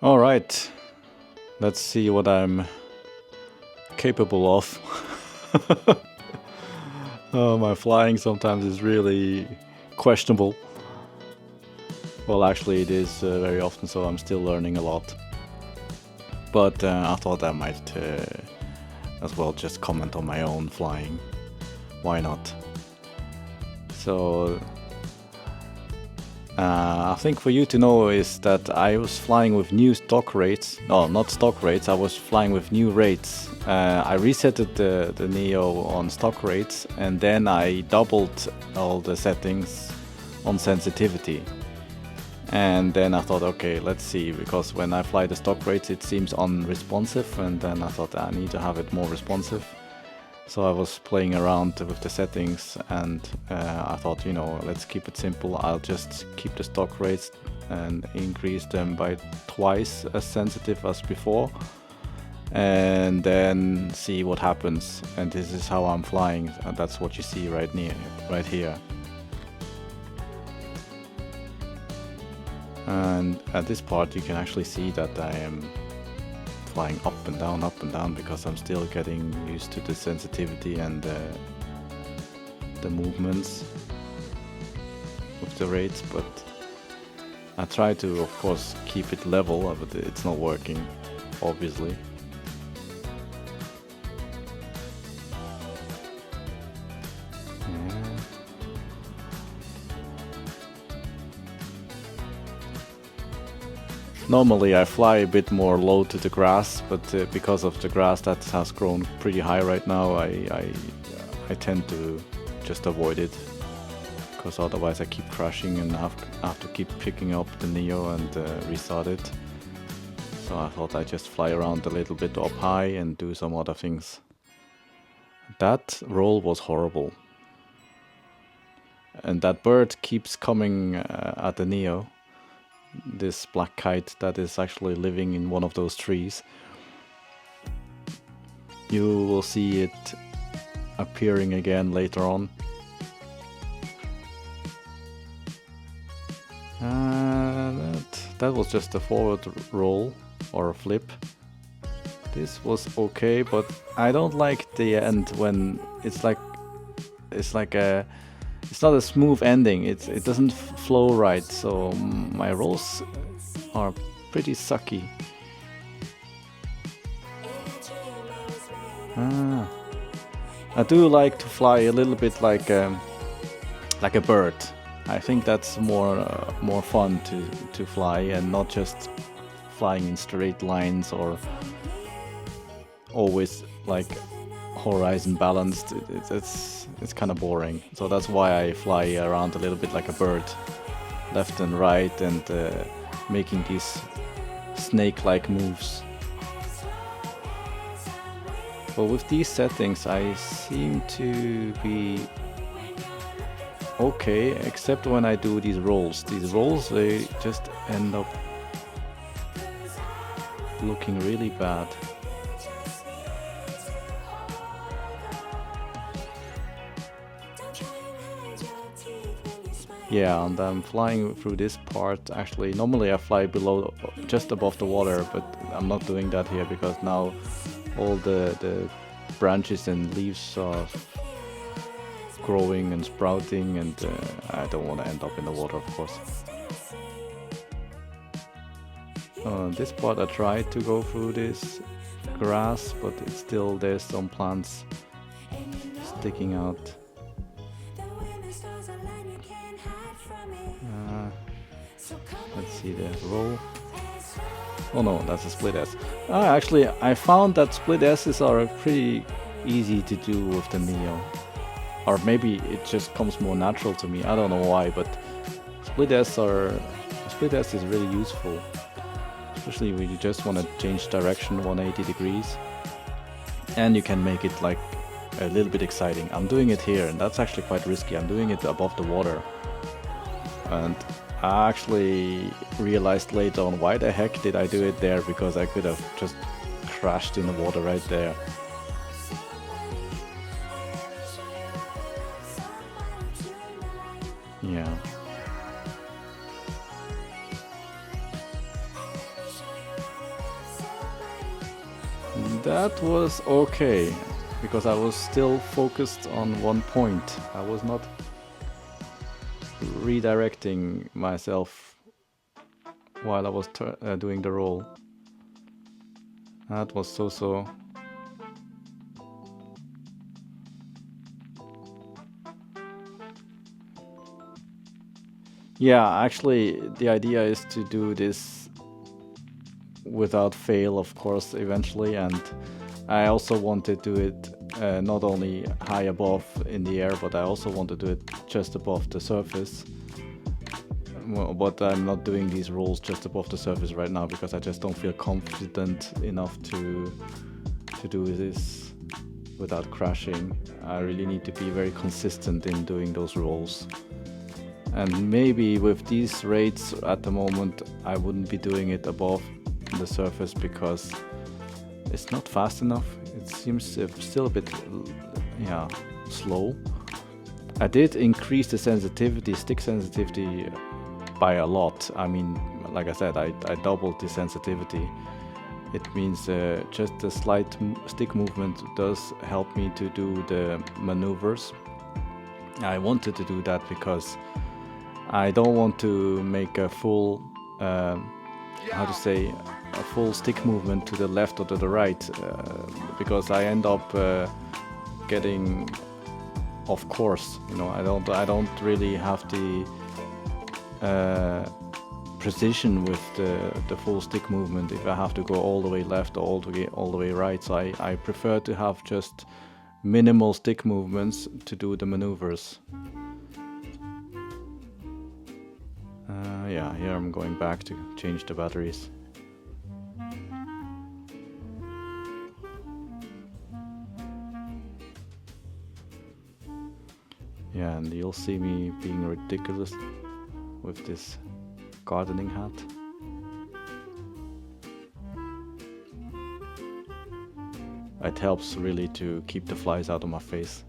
All right, let's see what I'm capable of. My flying sometimes is really questionable. Well, actually it is very often, so I'm still learning a lot. But I thought I might as well just comment on my own flying. Why not? So I think for you to know is that I was flying with new stock rates. No, not stock rates. I was flying with new rates. I resetted the Neo on stock rates, and then I doubled all the settings on sensitivity. And then I thought, okay, let's see, because when I fly the stock rates, it seems unresponsive, and then I thought I need to have it more responsive. So I was playing around with the settings, and I thought, let's keep it simple. I'll just keep the stock rates and increase them by twice as sensitive as before, and then see what happens. And this is how I'm flying, and that's what you see right here. And at this part you can actually see that I am flying up and down, because I'm still getting used to the sensitivity and the movements with the rates. But I try to, of course, keep it level, but it's not working, obviously. Normally I fly a bit more low to the grass, but because of the grass that has grown pretty high right now, I tend to just avoid it, because otherwise I keep crashing and have to keep picking up the Neo and restart it. So I thought I'd just fly around a little bit up high and do some other things. That roll was horrible. And that bird keeps coming at the Neo. This black kite that is actually living in one of those trees. You will see it appearing again later on. That was just a forward roll or a flip. This was okay, but I don't like the end when it's not a smooth ending. It doesn't flow right, so my rolls are pretty sucky. I do like to fly a little bit like a bird. I think that's more fun to fly, and not just flying in straight lines or always like horizon balanced. It's kind of boring. So that's why I fly around a little bit like a bird, left and right, and making these snake-like moves. But with these settings I seem to be okay, except when I do these rolls. These rolls, they just end up looking really bad. Yeah, and I'm flying through this part. Actually, normally I fly below, just above the water, but I'm not doing that here because now all the branches and leaves are growing and sprouting, and I don't want to end up in the water, of course. This part I tried to go through this grass, but it's still, there's some plants sticking out. Let's see the roll. Oh no, that's a split S. Actually, I found that split S's are pretty easy to do with the Neo. Or maybe it just comes more natural to me. I don't know why, but split S is really useful. Especially when you just want to change direction 180 degrees. And you can make it like a little bit exciting. I'm doing it here, and that's actually quite risky. I'm doing it above the water. And I actually realized later on why the heck did I do it there, because I could have just crashed in the water right there. Yeah. That was okay, because I was still focused on one point. I was not redirecting myself while I was doing the roll. That was so. Yeah, actually, the idea is to do this without fail, of course, eventually, and I also want to do it not only high above in the air, but I also want to do it just above the surface. Well, but I'm not doing these rolls just above the surface right now because I just don't feel confident enough to do this without crashing. I really need to be very consistent in doing those rolls. And maybe with these rates at the moment, I wouldn't be doing it above the surface because it's not fast enough. It seems still a bit, yeah, slow. I did increase the sensitivity, stick sensitivity, by a lot. I mean, like I said, I doubled the sensitivity. It means just a slight stick movement does help me to do the maneuvers. I wanted to do that because I don't want to make a full, how to say, a full stick movement to the left or to the right, because I end up getting off course. You know, I don't really have the precision with the full stick movement if I have to go all the way left or all the way right. So I prefer to have just minimal stick movements to do the maneuvers. Yeah, here I'm going back to change the batteries. Yeah, and you'll see me being ridiculous with this gardening hat. It helps really to keep the flies out of my face.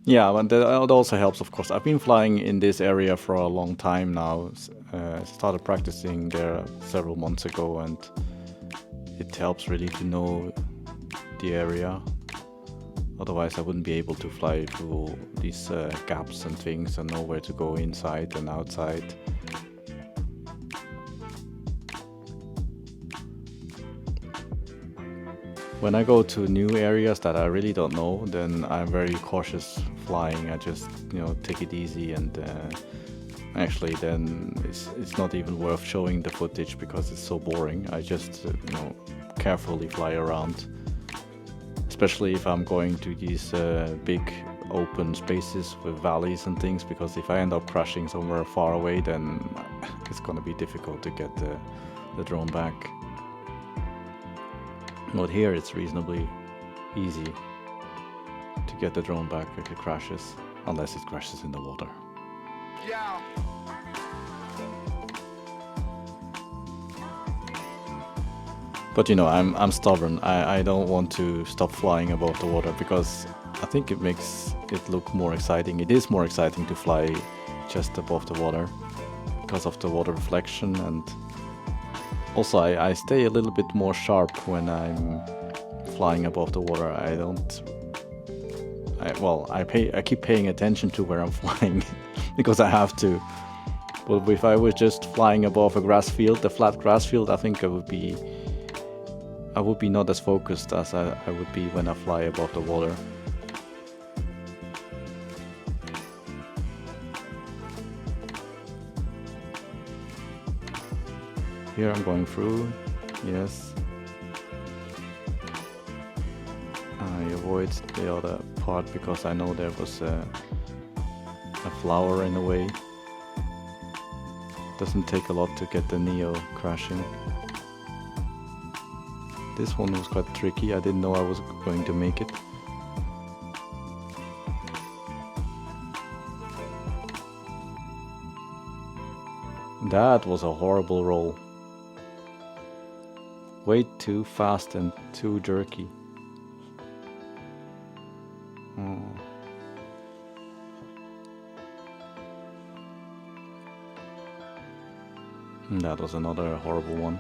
Yeah, but that also helps, of course. I've been flying in this area for a long time now. I started practicing there several months ago, and it helps really to know the area. Otherwise, I wouldn't be able to fly through these gaps and things and know where to go inside and outside. When I go to new areas that I really don't know, then I'm very cautious flying. I just, take it easy, and actually then it's not even worth showing the footage because it's so boring. I just, carefully fly around, especially if I'm going to these big open spaces with valleys and things, because if I end up crashing somewhere far away, then it's gonna be difficult to get the drone back. But here it's reasonably easy to get the drone back if it crashes, unless it crashes in the water. Yeah. But I'm stubborn. I don't want to stop flying above the water because I think it makes it look more exciting. It is more exciting to fly just above the water because of the water reflection, and also I stay a little bit more sharp when I'm flying above the water. I keep paying attention to where I'm flying because I have to. But if I was just flying above a grass field, a flat grass field, I think I would be not as focused as I would be when I fly above the water. Here I'm going through, yes. I avoid the other part because I know there was a flower in the way. Doesn't take a lot to get the Neo crashing. This one was quite tricky. I didn't know I was going to make it. That was a horrible roll. way too fast and too jerky. That was another horrible one.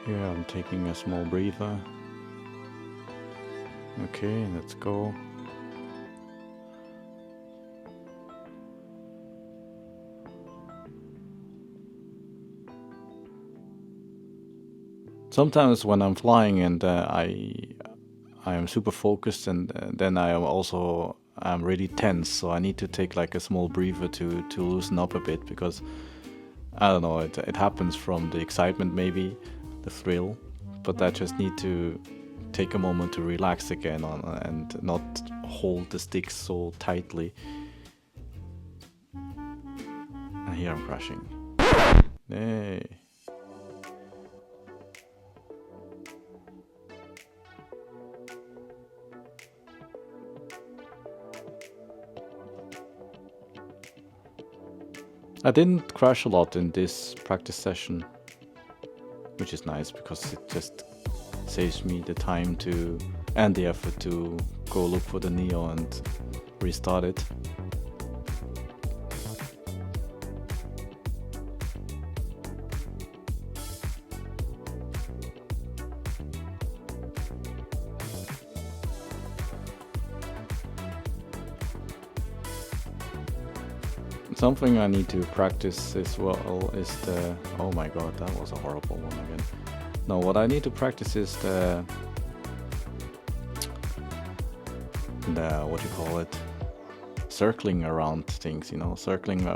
Here I'm taking a small breather. Okay, let's go. Sometimes when I'm flying and I am super focused, and then I'm really tense, so I need to take like a small breather to loosen up a bit, because I don't know, it happens from the excitement, maybe the thrill, but I just need to take a moment to relax again and not hold the sticks so tightly. And here I'm crashing. Hey. I didn't crash a lot in this practice session, which is nice because it just saves me the time and the effort to go look for the Neo and restart it. Something I need to practice as well is oh my god, that was a horrible one again. No, what I need to practice is the what do you call it? Circling around things, circling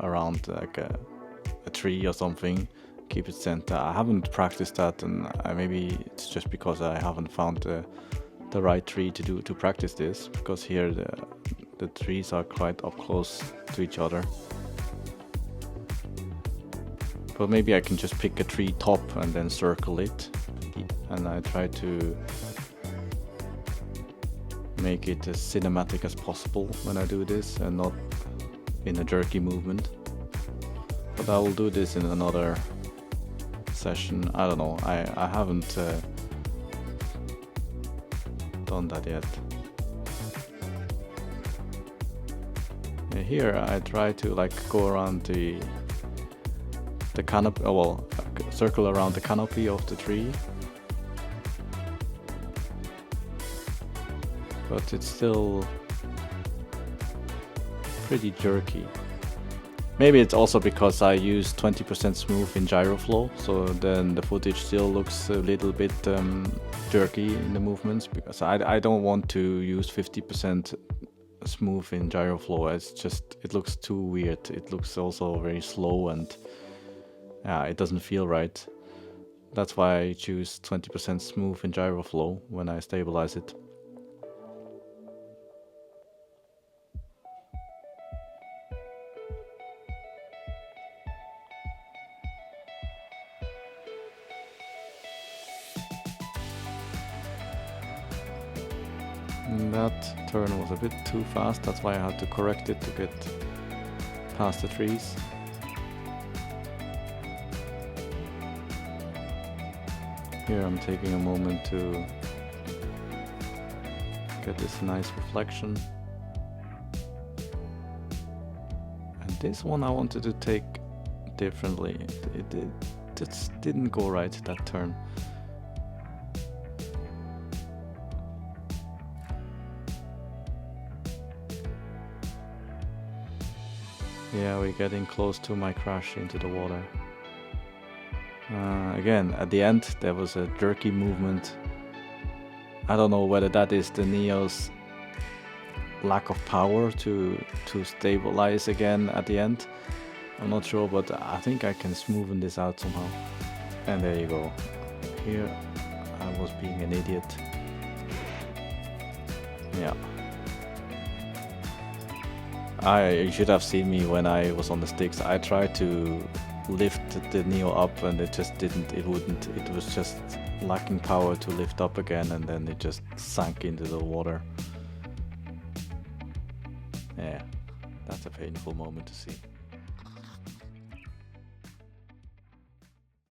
around like a tree or something. Keep it center. I haven't practiced that, and maybe it's just because I haven't found the right tree to practice this, because here the trees are quite up close to each other. But maybe I can just pick a tree top and then circle it, and I try to make it as cinematic as possible when I do this and not in a jerky movement. But I will do this in another session. I don't know, I haven't done that yet. Here I try to like go around the canopy, circle around the canopy of the tree, but it's still pretty jerky. Maybe it's also because I use 20% smooth in gyroflow, so then the footage still looks a little bit jerky in the movements, because I don't want to use 50% smooth in gyroflow. It looks too weird. It looks also very slow, and it doesn't feel right. That's why I choose 20% smooth in gyroflow when I stabilize it. That turn was a bit too fast, that's why I had to correct it to get past the trees. Here I'm taking a moment to get this nice reflection. And this one I wanted to take differently. It just didn't go right, that turn. Yeah, we're getting close to my crash into the water. Again, at the end there was a jerky movement. I don't know whether that is the Neo's lack of power to stabilize again at the end. I'm not sure, but I think I can smoothen this out somehow. And there you go. Here I was being an idiot. Yeah. You should have seen me when I was on the sticks. I tried to lift the Neo up and it just didn't, it wouldn't. It was just lacking power to lift up again, and then it just sank into the water. Yeah, that's a painful moment to see.